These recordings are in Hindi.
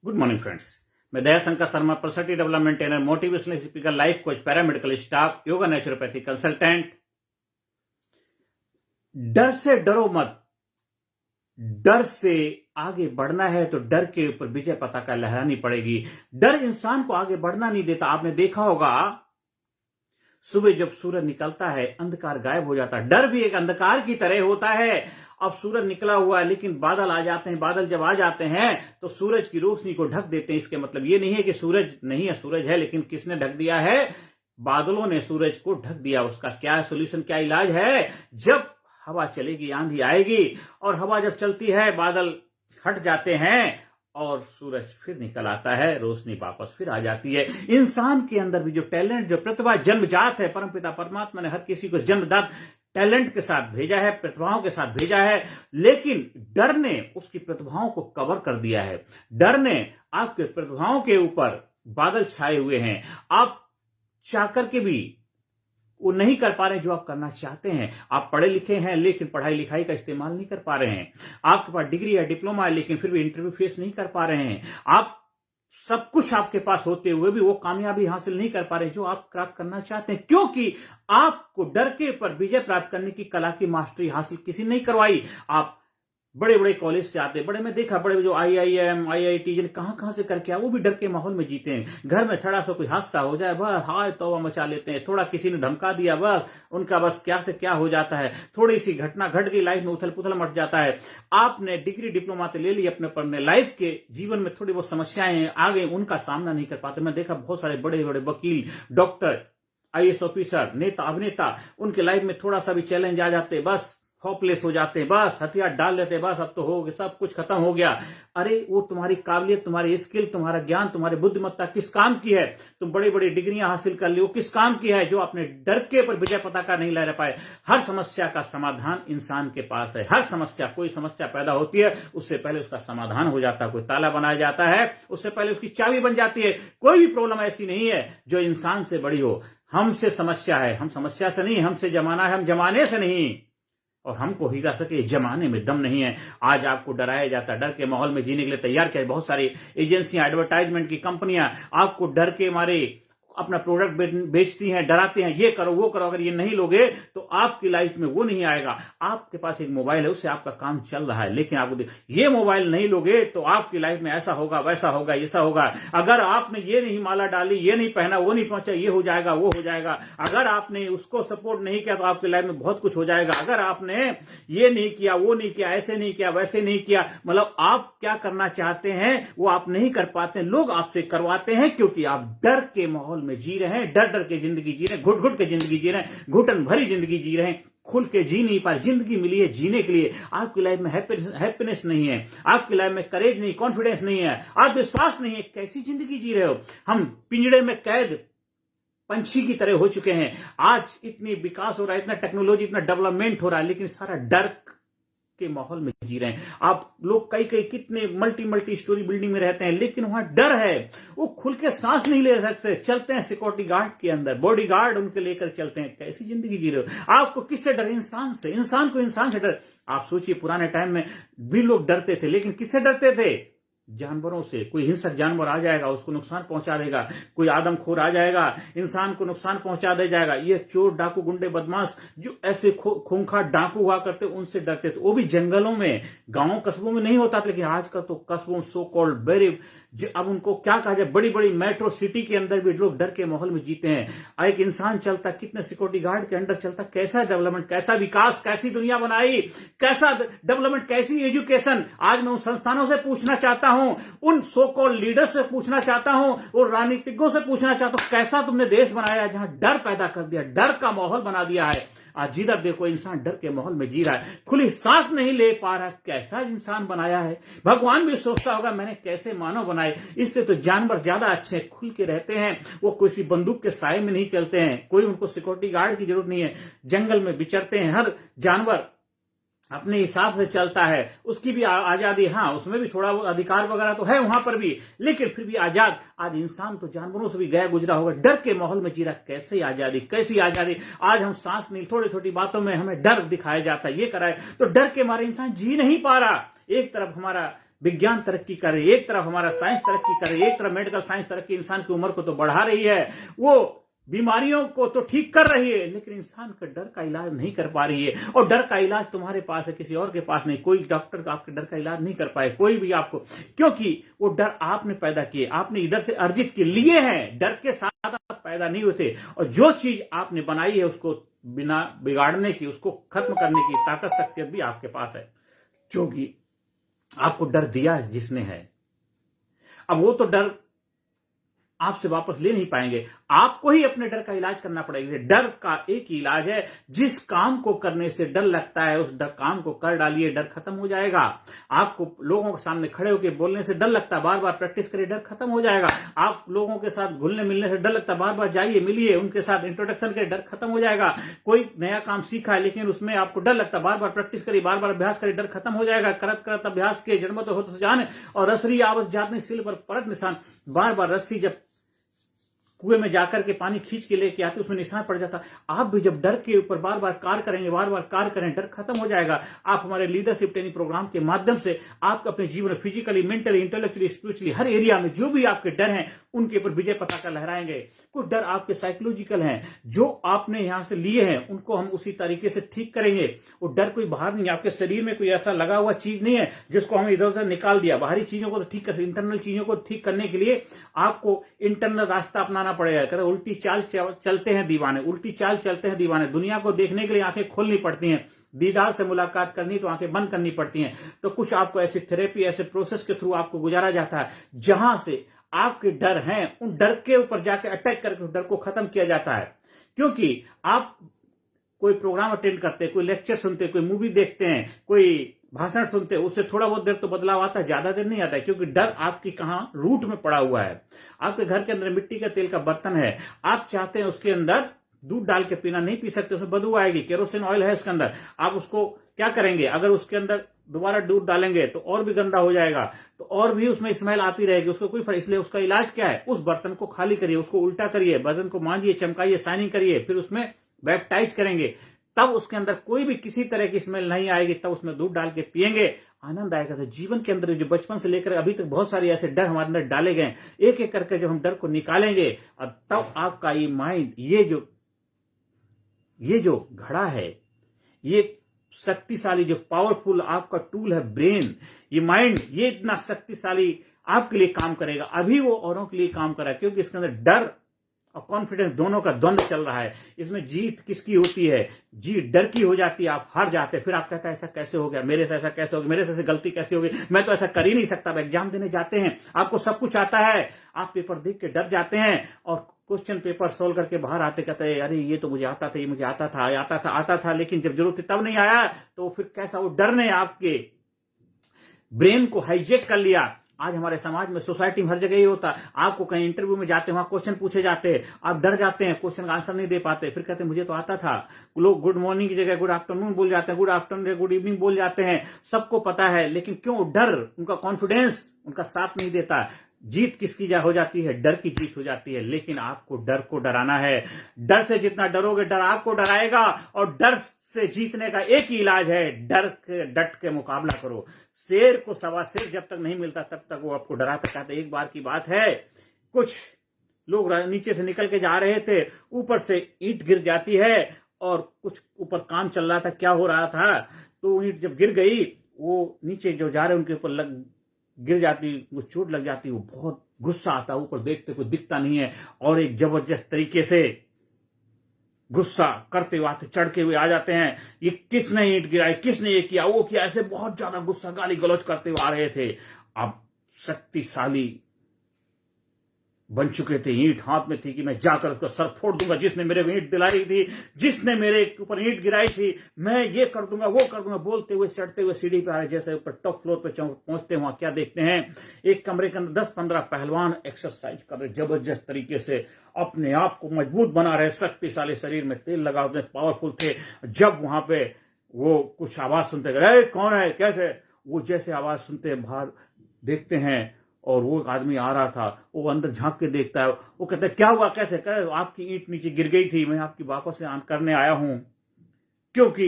Good morning friends. मैं Dayashankar Sharma, personality development trainer, motivational speaker, life coach, paramedical staff, yoga naturopathy consultant. डर से डरो मत। डर से आगे बढ़ना है तो डर के ऊपर विजय पताका लहरानी पड़ेगी। डर इंसान को आगे बढ़ना नहीं देता। आपने देखा होगा, सुबह जब सूरज निकलता है अंधकार गायब हो जाता है। डर भी एक अंधकार की तरह होता है। अब सूरज निकला हुआ है लेकिन बादल आ जाते हैं। बादल जब आ जाते हैं तो सूरज की रोशनी को ढक देते हैं। इसके मतलब ये नहीं है कि सूरज नहीं है, सूरज है, लेकिन किसने ढक दिया है? बादलों ने सूरज को ढक दिया। उसका क्या सोल्यूशन, क्या इलाज है? जब हवा चलेगी, आंधी आएगी, और हवा जब चलती है बादल हट जाते हैं और सूरज फिर निकल आता है, रोशनी वापस फिर आ जाती है। इंसान के अंदर भी जो टैलेंट, जो प्रतिभा जन्मजात है, परमपिता परमात्मा ने हर किसी को जन्मजात टैलेंट के साथ भेजा है, प्रतिभाओं के साथ भेजा है, लेकिन डर ने उसकी प्रतिभाओं को कवर कर दिया है। डर ने आपके प्रतिभाओं के ऊपर बादल छाए हुए हैं। आप चाहकर के भी वो नहीं कर पा रहे जो आप करना चाहते हैं। आप पढ़े लिखे हैं लेकिन पढ़ाई लिखाई का इस्तेमाल नहीं कर पा रहे हैं। आपके पास डिग्री या डिप्लोमा है लेकिन फिर भी इंटरव्यू फेस नहीं कर पा रहे हैं। आप सब कुछ आपके पास होते हुए भी वो कामयाबी हासिल नहीं कर पा रहे जो आप प्राप्त करना चाहते हैं, क्योंकि आपको डर के ऊपर विजय प्राप्त करने की कला की मास्टरी हासिल किसी ने नहीं करवाई। आप बड़े बड़े कॉलेज से आते, बड़े में देखा, बड़े जो IIM, IIT कहां से करके आ, वो भी डर के माहौल में जीते हैं। घर में थोड़ा सा कोई हादसा हो जाए बस हाय तौबा मचा लेते हैं। थोड़ा किसी ने धमका दिया बस उनका बस क्या से क्या हो जाता है। थोड़ी सी घटना घट गई, लाइफ में उथल पुथल मच जाता है। आपने डिग्री डिप्लोमा तो ले ली अपने लाइफ के जीवन में थोड़ी बहुत समस्याएं आ गई, उनका सामना नहीं कर पाते। मैं देखा बहुत सारे बड़े बड़े वकील, डॉक्टर, IAS ऑफिसर, नेता, अभिनेता, उनके लाइफ में थोड़ा सा भी चैलेंज आ जाते बस होपलेस हो जाते हैं, बस हथियार डाल लेते हैं, बस अब तो हो गया, सब कुछ खत्म हो गया। अरे वो तुम्हारी काबिलियत, तुम्हारी स्किल, तुम्हारा ज्ञान, तुम्हारी बुद्धिमत्ता किस काम की है? तुम बड़ी बड़ी डिग्रियां हासिल कर ली, वो किस काम की है जो अपने डर के ऊपर विजय पताका नहीं लहरा पाए? हर समस्या का समाधान इंसान के पास है। हर समस्या, कोई समस्या पैदा होती है उससे पहले उसका समाधान हो जाता है। कोई ताला बनाया जाता है उससे पहले उसकी चाबी बन जाती है। कोई भी प्रॉब्लम ऐसी नहीं है जो इंसान से बड़ी हो। हमसे समस्या है, हम समस्या से नहीं, हमसे जमाना है, हम जमाने से नहीं। और हमको हिला सके जमाने में दम नहीं है। आज आपको डराया जाता है, डर के माहौल में जीने के लिए तैयार किया है। बहुत सारी एजेंसियां, एडवर्टाइजमेंट की कंपनियां आपको डर के मारे अपना प्रोडक्ट बेचती हैं, डराते हैं, ये करो वो करो, अगर ये नहीं लोगे तो आपकी लाइफ में वो नहीं आएगा। आपके पास एक मोबाइल है, उससे आपका काम चल रहा है, लेकिन आपको ये मोबाइल नहीं लोगे तो आपकी लाइफ में ऐसा होगा, वैसा होगा, ऐसा होगा। अगर आपने ये नहीं माला डाली, ये नहीं पहना, वो नहीं पहुंचा, ये हो जाएगा, वो हो जाएगा। अगर आपने उसको सपोर्ट नहीं किया तो आपकी लाइफ में बहुत कुछ हो जाएगा। अगर आपने ये नहीं किया, वो नहीं किया, ऐसे नहीं किया, वैसे नहीं किया, मतलब आप क्या करना चाहते हैं वो आप नहीं कर पाते। लोग आपसे करवाते हैं क्योंकि आप डर के माहौल में जी रहे हैं, डर डर के जिंदगी जी रहे हैं, घुट घुट के जिंदगी जी रहे हैं, घुटन भरी जिंदगी जी रहे हैं, खुल के जी नहीं पा। जिंदगी मिली है जीने के लिए। आपकी लाइफ में हैप्पीनेस नहीं है, आपकी लाइफ में करेज नहीं, कॉन्फिडेंस नहीं है, आत्मविश्वास नहीं है। कैसी जिंदगी जी रहे हो? हम पिंजड़े में कैद पंछी की तरह हो चुके हैं। आज इतनी विकास हो रहा है, इतना टेक्नोलॉजी, इतना डेवलपमेंट हो रहा है, लेकिन सारा डर के माहौल में जी रहे हैं। आप लोग कई कितने मल्टी स्टोरी बिल्डिंग में रहते हैं, लेकिन वहां डर है, वो खुल के सांस नहीं ले सकते। चलते हैं सिक्योरिटी गार्ड के अंदर, बॉडी गार्ड उनके लेकर चलते हैं। कैसी जिंदगी जी रहे हो? आपको किससे डर? इंसान से। इंसान को इंसान से डर। आप सोचिए, पुराने टाइम में भी लोग डरते थे, लेकिन किससे डरते थे? जानवरों से। कोई हिंसक जानवर आ जाएगा, उसको नुकसान पहुंचा देगा। कोई आदमखोर आ जाएगा, इंसान को नुकसान पहुंचा दे जाएगा। ये चोर, डाकू, गुंडे, बदमाश जो ऐसे खूंखार डाकू हुआ करते, उनसे डरते थे। वो भी जंगलों में, गांवों कस्बों में नहीं होता था। लेकिन आजकल तो कस्बों, सो कॉल्ड वेरी, अब उनको क्या कहा जाए, बड़ी बड़ी मेट्रो सिटी के अंदर भी लोग डर के माहौल में जीते हैं। एक इंसान चलता, कितने सिक्योरिटी गार्ड के अंडर चलता, कैसा डेवलपमेंट, कैसा विकास, कैसी दुनिया बनाई, कैसा डेवलपमेंट, कैसी एजुकेशन। आज मैं उन संस्थानों से पूछना चाहता हूं, उन सो कॉल्ड लीडर्स से पूछना चाहता हूं, और राजनीतिज्ञों से पूछना चाहता हूं, कैसा तुमने देश बनाया जहां डर पैदा कर दिया, डर का माहौल बना दिया है। आज जिधर देखो इंसान डर के माहौल में जी रहा है, खुली सांस नहीं ले पा रहा। कैसा इंसान बनाया है? भगवान भी सोचता होगा मैंने कैसे मानव बनाए। इससे तो जानवर ज्यादा अच्छे, खुल के रहते हैं। वो किसी बंदूक के साए में नहीं चलते हैं, कोई उनको सिक्योरिटी गार्ड की जरूरत नहीं है। जंगल में विचरते हैं, हर जानवर अपने हिसाब से चलता है। उसकी भी आजादी, हाँ उसमें भी थोड़ा बहुत अधिकार वगैरह तो है वहां पर भी, लेकिन फिर भी आजाद। आज इंसान तो जानवरों से भी गया गुजरा होगा, डर के माहौल में जी रहा। कैसी आजादी, कैसी आजादी। आज हम सांस नहीं, थोड़ी छोटी बातों में हमें डर दिखाया जाता है, ये कराए तो डर के मारे इंसान जी नहीं पा रहा। एक तरफ हमारा विज्ञान तरक्की कर रही है, एक तरफ हमारा साइंस तरक्की कर रही है, एक तरफ मेडिकल साइंस तरक्की इंसान की उम्र को तो बढ़ा रही है, वो बीमारियों को तो ठीक कर रही है, लेकिन इंसान का डर का इलाज नहीं कर पा रही है। और डर का इलाज तुम्हारे पास है, किसी और के पास नहीं। कोई डॉक्टर आपके डर का इलाज नहीं कर पाए, कोई भी आपको, क्योंकि वो डर आपने पैदा किए, आपने इधर से अर्जित के लिए हैं। डर के साथ आप पैदा नहीं होते, और जो चीज आपने बनाई है उसको बिना बिगाड़ने की, उसको खत्म करने की ताकत, शख्सियत भी आपके पास है, क्योंकि आपको डर दिया जिसने है। अब वो तो डर आपसे वापस ले नहीं पाएंगे, आपको ही अपने डर का इलाज करना पड़ेगा। डर का एक ही इलाज है, जिस काम को करने से डर लगता है उस काम को कर डालिए, डर खत्म हो जाएगा। आपको लोगों के सामने खड़े होकर बोलने से डर लगता है, बार बार प्रैक्टिस करिए, डर खत्म हो जाएगा। आप लोगों के साथ घुलने मिलने से डर लगता है, बार बार जाइए, मिलिए, उनके साथ इंट्रोडक्शन करिए, डर खत्म हो जाएगा। कोई नया काम सीखा है लेकिन उसमें आपको डर लगता है, बार बार प्रैक्टिस करिए, बार बार अभ्यास करिए, डर खत्म हो जाएगा। करत करत अभ्यास के जन्मत होत जाने, और रसरी आवत जातने सिल पर परत निशान। बार बार रस्सी जब कुएं में जाकर के पानी खींच के लेके आते उसमें निशान पड़ जाता। आप भी जब डर के ऊपर बार बार कार्य करेंगे, बार बार कार्य करें, डर खत्म हो जाएगा। आप हमारे लीडरशिप ट्रेनिंग प्रोग्राम के माध्यम से आप अपने जीवन फिजिकली, मेंटली, इंटेलेक्चुअली, स्पिरिचुअली हर एरिया में जो भी आपके डर हैं उनके ऊपर विजय पताका लहराएंगे। कुछ डर आपके साइकोलॉजिकल हैं, जो आपने यहां से लिए हैं उनको हम उसी तरीके से ठीक करेंगे। वो डर कोई बाहर नहीं है, आपके शरीर में कोई ऐसा लगा हुआ चीज नहीं है जिसको हम इधर उधर निकाल दिया। बाहरी चीजों को तो ठीक कर, इंटरनल चीजों को ठीक करने के लिए आपको इंटरनल रास्ता अपनाना पड़ेगा। कहते उल्टी चाल चलते हैं दीवाने, उल्टी चाल चलते हैं दीवाने। दुनिया को देखने के लिए आंखें खोलनी पड़ती हैं, दीदार से मुलाकात करनी तो आंखें बंद करनी पड़ती हैं। तो कुछ आपको ऐसी थेरेपी, ऐसे प्रोसेस के थ्रू आपको गुजारा जाता है जहां से आपके डर हैं उन डर के ऊपर जाकर अटैक करके उस डर को खत्म किया जाता है। क्योंकि आप कोई प्रोग्राम अटेंड करते हैं, कोई लेक्चर सुनते हैं, कोई मूवी देखते हैं, कोई भाषण सुनते हैं, उससे थोड़ा बहुत देर तो बदलाव आता है, ज्यादा देर नहीं आता है, क्योंकि डर आपकी कहां रूट में पड़ा हुआ है। आपके घर के अंदर मिट्टी का तेल का बर्तन है, आप चाहते हैं उसके अंदर दूध डाल के पीना, नहीं पी सकते, उसमें बदबू आएगी। केरोसिन ऑयल है उसके अंदर, आप उसको क्या करेंगे, अगर उसके अंदर दोबारा दूध डालेंगे तो और भी गंदा हो जाएगा, तो और भी उसमें स्मेल आती रहेगी, उसको कोई फर्क। इसलिए उसका इलाज क्या है, उस बर्तन को खाली करिए, उसको उल्टा करिए, बर्तन को मांजिए, चमकाइए, शाइनिंग करिए, फिर उसमें बैप्टाइज करेंगे, तब उसके अंदर कोई भी किसी तरह की स्मेल नहीं आएगी, तब उसमें दूध डाल के पिएंगे, आनंद आएगा। तो जीवन के अंदर जो बचपन से लेकर अभी तक बहुत सारे ऐसे डर हमारे अंदर डाले गए, एक एक करके जब हम डर को निकालेंगे, और तब आपका ये माइंड, ये जो घड़ा है, ये शक्तिशाली जो पावरफुल आपका टूल है ब्रेन, ये माइंड, ये इतना शक्तिशाली आपके लिए काम करेगा। अभी वो औरों के लिए काम कर रहा है, क्योंकि इसके अंदर डर और कॉन्फिडेंस दोनों का द्वंद्व चल रहा है। इसमें जीत किसकी होती है, जीत डर की हो जाती है, आप हार जाते हैं। फिर आप कहते हैं ऐसा कैसे हो गया, मेरे से ऐसा कैसे हो गया, मेरे से ऐसी गलती कैसे हो गई, मैं तो ऐसा कर ही नहीं सकता। आप एग्जाम देने जाते हैं, आपको सब कुछ आता है, आप पेपर देख के डर जाते हैं, और क्वेश्चन पेपर सोल्व करके बाहर आते कहते हैं अरे ये तो मुझे आता था, ये मुझे आता था, लेकिन जब जरूरत थी तब नहीं आया। तो फिर कैसा, वो डर ने आपके ब्रेन को हाईजेक कर लिया। आज हमारे समाज में, सोसाइटी में हर जगह ही होता है। आपको कहीं इंटरव्यू में जाते हैं, वहां क्वेश्चन पूछे जाते हैं, आप डर जाते हैं, क्वेश्चन का आंसर नहीं दे पाते, फिर कहते हैं मुझे तो आता था। लोग गुड मॉर्निंग की जगह गुड आफ्टरनून बोल जाते हैं, गुड आफ्टरनून गुड इवनिंग बोल जाते हैं, सबको पता है, लेकिन क्यों, डर, उनका कॉन्फिडेंस उनका साथ नहीं देता। जीत किसकी हो जाती है, डर की जीत हो जाती है। लेकिन आपको डर को डराना है, डर से जितना डरोगे डर आपको डराएगा, और डर से जीतने का एक ही इलाज है, डट के मुकाबला करो। शेर को सवा शेर जब तक नहीं मिलता तब तक वो आपको डराता कहता है। एक बार की बात है, कुछ लोग नीचे से निकल के जा रहे थे, ऊपर से ईंट गिर जाती है, और कुछ ऊपर काम चल रहा था, क्या हो रहा था, तो ईंट जब गिर गई, वो नीचे जो जा रहे उनके ऊपर गिर जाती, वो चोट लग जाती, वो बहुत गुस्सा आता, ऊपर देखते कोई दिखता नहीं है, और एक जबरदस्त तरीके से गुस्सा करते हुए आते, चढ़ के हुए आ जाते हैं, ये किसने ईंट गिराई, किसने ये किया, वो किया, ऐसे बहुत ज्यादा गुस्सा, गाली गलौज करते हुए आ रहे थे। अब शक्तिशाली बन चुके थे, ईंट हाथ में थी कि मैं जाकर उसका सर फोड़ दूंगा, जिसने मेरे को ईंट दिलाई थी, जिसने मेरे ऊपर ईंट गिराई थी, मैं ये कर दूंगा, वो कर दूंगा। बोलते हुए चढ़ते हुए सीढ़ी पे आ रहे, जैसे ऊपर टॉप फ्लोर पे पहुंचते वहां क्या देखते हैं, एक कमरे के अंदर 10-15 पहलवान एक्सरसाइज कर रहे, जबरदस्त तरीके से अपने आप को मजबूत बना रहे, शक्तिशाली, शरीर में तेल लगा, पावरफुल थे। जब वहां पे वो कुछ आवाज सुनते गए, कौन है, कैसे, वो जैसे आवाज सुनते बाहर देखते हैं, और वो एक आदमी आ रहा था, वो अंदर झांक के देखता है, वो कहता है क्या हुआ, कैसे, कहे आपकी ईंट नीचे गिर गई थी, मैं आपकी वापस से करने आया हूं। क्योंकि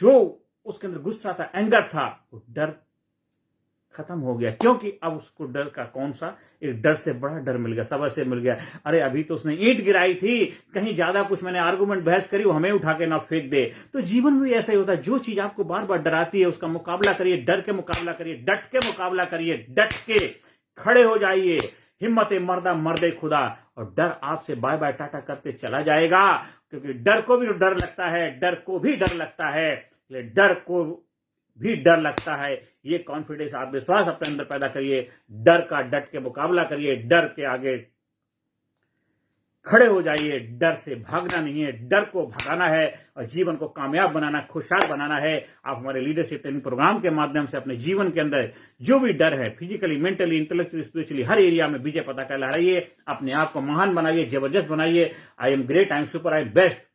जो उसके अंदर गुस्सा था, एंगर था, वो डर खत्म हो गया, क्योंकि अब उसको डर का कौन सा, एक डर से बड़ा डर मिल गया, सबक से मिल गया। अरे अभी तो उसने ईंट गिराई थी, कहीं ज्यादा कुछ मैंने आर्गुमेंट बहस करी, वो हमें उठा के ना फेंक दे। तो जीवन में भी ऐसा ही होता है, जो चीज आपको बार बार डराती है उसका मुकाबला करिए, डर के मुकाबला करिए, डट के मुकाबला करिए, डट के खड़े हो जाइए। हिम्मत मर्दा मर्दे खुदा, और डर आपसे बाय बाय टाटा करते चला जाएगा, क्योंकि डर को भी डर लगता है, डर को भी डर लगता है, डर को भी डर लगता है। ये कॉन्फिडेंस, आत्मविश्वास अपने अंदर पैदा करिए, डर का डट के मुकाबला करिए, डर के आगे खड़े हो जाइए। डर से भागना नहीं है, डर को भगाना है और जीवन को कामयाब बनाना, खुशहाल बनाना है। आप हमारे लीडरशिप ट्रेनिंग प्रोग्राम के माध्यम से अपने जीवन के अंदर जो भी डर है, फिजिकली, मेंटली, इंटेलेक्चुअली, स्पिरिचुअली, हर एरिया में विजय पताका लहराइए, अपने आप को महान बनाइए, जबरदस्त बनाइए। I am great, I am super, I am best.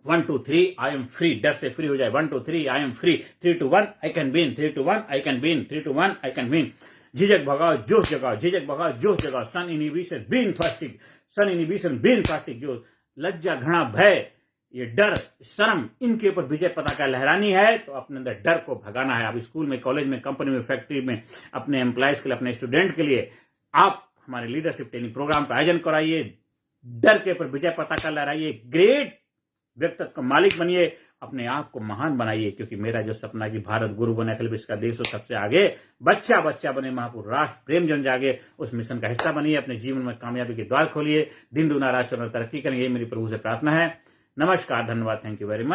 1 2 3 I am free, डर से फ्री हो जाए। 1 2 3 I am free, 3 2 1 I can win, 3 2 1 I can win, 3 2 1 I can win. झिझक भगाओ, जोश जगाओ, झिझक भगाओ, जोश जगाओ। सन इनहिबिशन बीइंग फास्टिक, सन इनहिबिशन बीइंग फास्टिक। जो लज्जा, घृणा, भय, ये डर, शर्म, इनके ऊपर विजय पताका लहरानी है तो अपने अंदर डर को भगाना है। आप स्कूल में, कॉलेज में, कंपनी में, फैक्ट्री में, अपने एम्प्लॉयज के लिए, अपने स्टूडेंट के लिए आप हमारे लीडरशिप ट्रेनिंग प्रोग्राम का आयोजन कराइए। डर के ऊपर विजय पताका लहराइए, ग्रेट व्यक्तित्व का मालिक बनिए, अपने आप को महान बनाइए। क्योंकि मेरा जो सपना है कि भारत गुरु बने, अखिल विश्व का देश हो, सबसे आगे बच्चा बच्चा बने, महापुरुष राष्ट्र प्रेम जन जागे, उस मिशन का हिस्सा बनिए। अपने जीवन में कामयाबी के द्वार खोलिए, दिन दुना रात चौना तरक्की करेंगे, ये मेरी प्रभु से प्रार्थना है। नमस्कार, धन्यवाद, थैंक यू वेरी मच।